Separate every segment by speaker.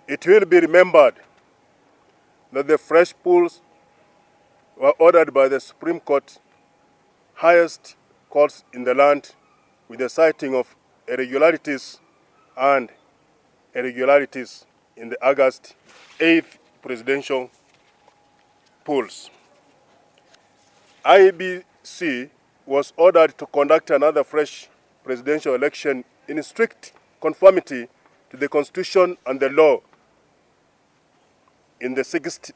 Speaker 1: It will be remembered that the fresh pools were ordered by the Supreme Court, highest courts in the land, with the citing of irregularities and irregularities in the August 8th presidential polls. IEBC was ordered to conduct another fresh presidential election in strict conformity to the Constitution and the law in 6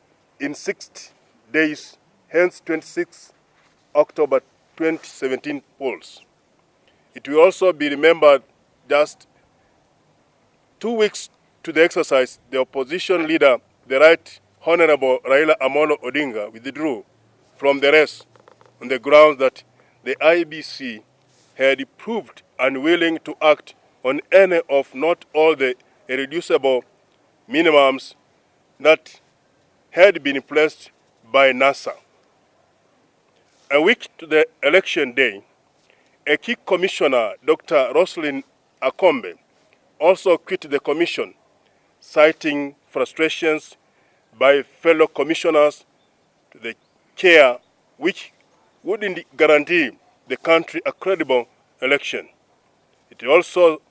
Speaker 1: days, hence 26 October 2017 polls. It will also be remembered just 2 weeks to the exercise, the opposition leader, the Right Honorable Raila Amolo Odinga, withdrew from the race on the grounds that the IEBC had proved unwilling to act on any of not all the irreducible minimums that had been placed by NASA. A week to the election day, a key commissioner, Dr. Roslyn Akombe, also quit the commission, citing frustrations by fellow commissioners to the chair, which wouldn't guarantee the country a credible election. It also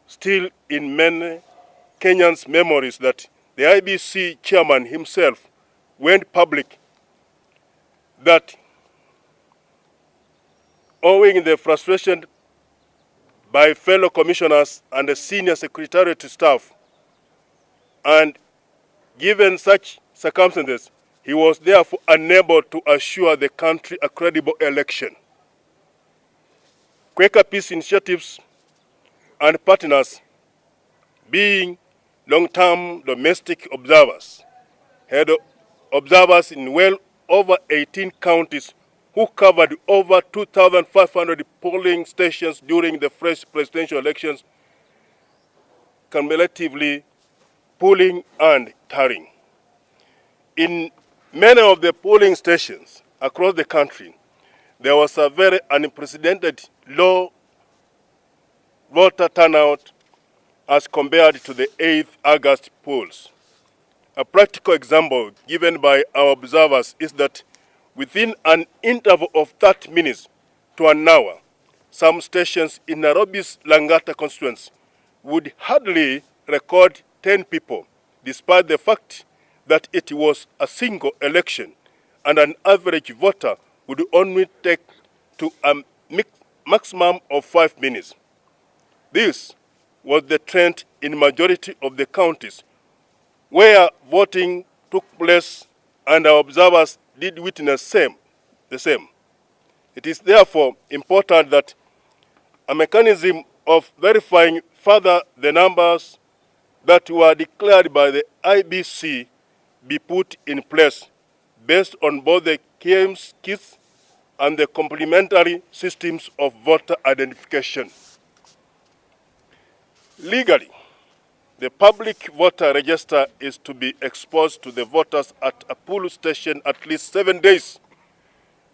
Speaker 1: still in many Kenyans' memories that the IEBC chairman himself went public that owing the frustration by fellow commissioners and the senior secretariat staff, and given such circumstances, he was therefore unable to assure the country a credible election. Quaker peace initiatives and partners, being long-term domestic observers, had observers in well over 18 counties who covered over 2,500 polling stations during the fresh presidential elections, cumulatively polling and tallying. In many of the polling stations across the country, there was a very unprecedented low voter turnout as compared to the 8th August polls. A practical example given by our observers is that within an interval of 30 minutes to an hour, some stations in Nairobi's Langata constituency would hardly record 10 people, despite the fact that it was a single election and an average voter would only take to a maximum of 5 minutes. This was the trend in majority of the counties where voting took place, and our observers did witness the same. It is therefore important that a mechanism of verifying further the numbers that were declared by the IEBC be put in place based on both the KM's kits and the complementary systems of voter identification. Legally, the public voter register is to be exposed to the voters at a poll station at least 7 days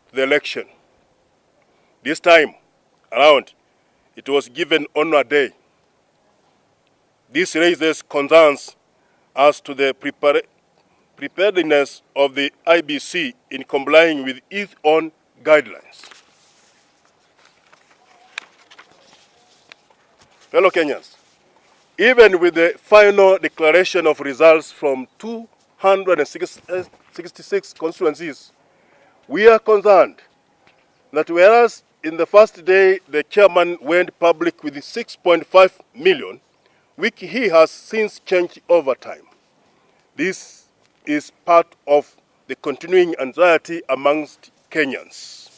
Speaker 1: to the election. This time around, it was given on a day. This raises concerns as to the preparedness of the IEBC in complying with its own guidelines. Fellow Kenyans, even with the final declaration of results from 266 constituencies, we are concerned that whereas in the first day the chairman went public with 6.5 million, which he has since changed over time, this is part of the continuing anxiety amongst Kenyans.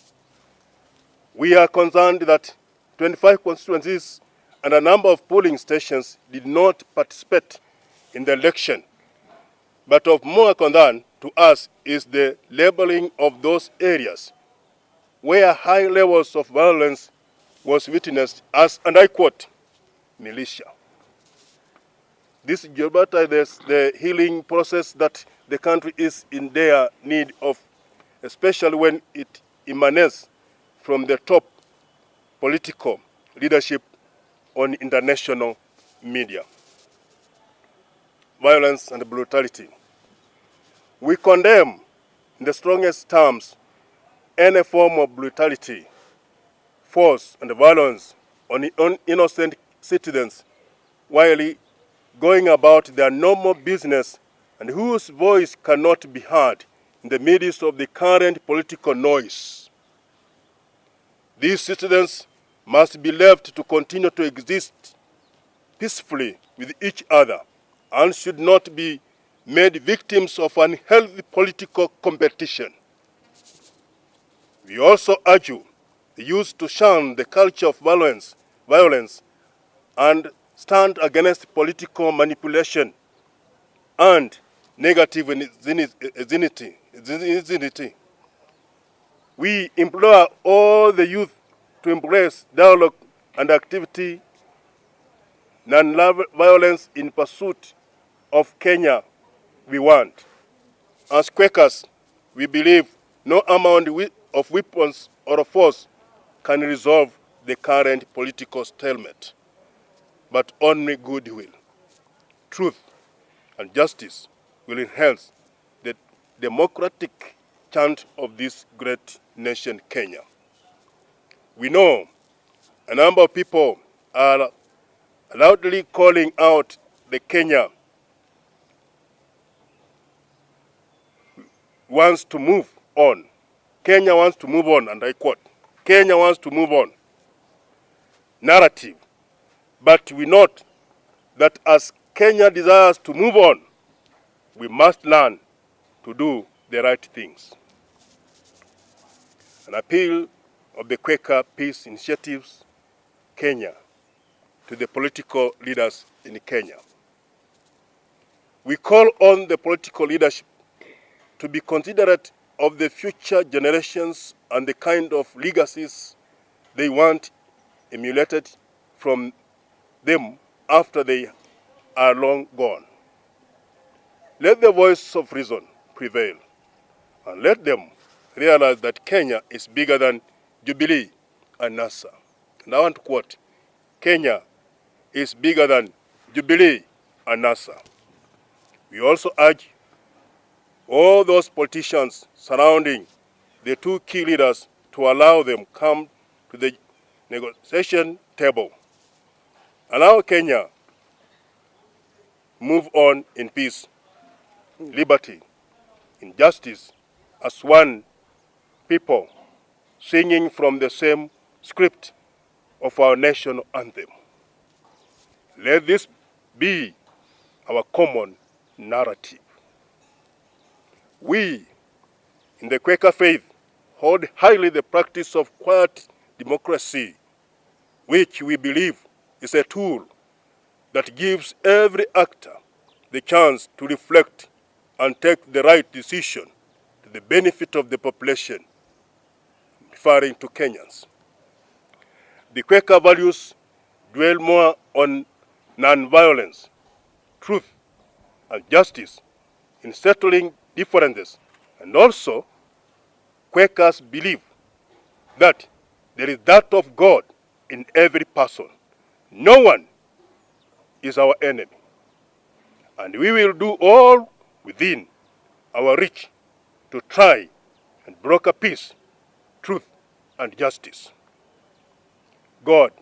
Speaker 1: We are concerned that 25 constituencies and a number of polling stations did not participate in the election. But of more concern to us is the labeling of those areas where high levels of violence was witnessed as, and I quote, militia. This jeopardizes the healing process that the country is in dire need of, especially when it emanates from the top political leadership on international media. Violence and brutality. We condemn in the strongest terms any form of brutality, force, and violence on innocent citizens while going about their normal business and whose voice cannot be heard in the midst of the current political noise. These citizens must be left to continue to exist peacefully with each other and should not be made victims of unhealthy political competition. We also urge the youth to shun the culture of violence and stand against political manipulation and negative insanity. We implore all the youth to embrace dialogue and activity, non-violence in pursuit of Kenya we want. As Quakers, we believe no amount of weapons or force can resolve the current political stalemate, but only goodwill, truth, and justice will enhance the democratic chant of this great nation, Kenya. We know a number of people are loudly calling out the Kenya wants to move on. Kenya wants to move on, and I quote, Kenya wants to move on narrative. But we note that as Kenya desires to move on, we must learn to do the right things. An appeal of the Quaker Peace Initiatives, Kenya, to the political leaders in Kenya. We call on the political leadership to be considerate of the future generations and the kind of legacies they want emulated from them after they are long gone. Let the voice of reason prevail, and let them realize that Kenya is bigger than Jubilee and NASA. And I want to quote, Kenya is bigger than Jubilee and NASA. We also urge all those politicians surrounding the two key leaders to allow them come to the negotiation table. Allow Kenya move on in peace, liberty, in justice, as one people, singing from the same script of our national anthem. Let this be our common narrative. We, in the Quaker faith, hold highly the practice of quiet democracy, which we believe is a tool that gives every actor the chance to reflect and take the right decision to the benefit of the population, referring to Kenyans. The Quaker values dwell more on non-violence, truth, and justice in settling differences, and also Quakers believe that there is that of God in every person. No one is our enemy, and we will do all within our reach to try and broker peace, truth, and justice. God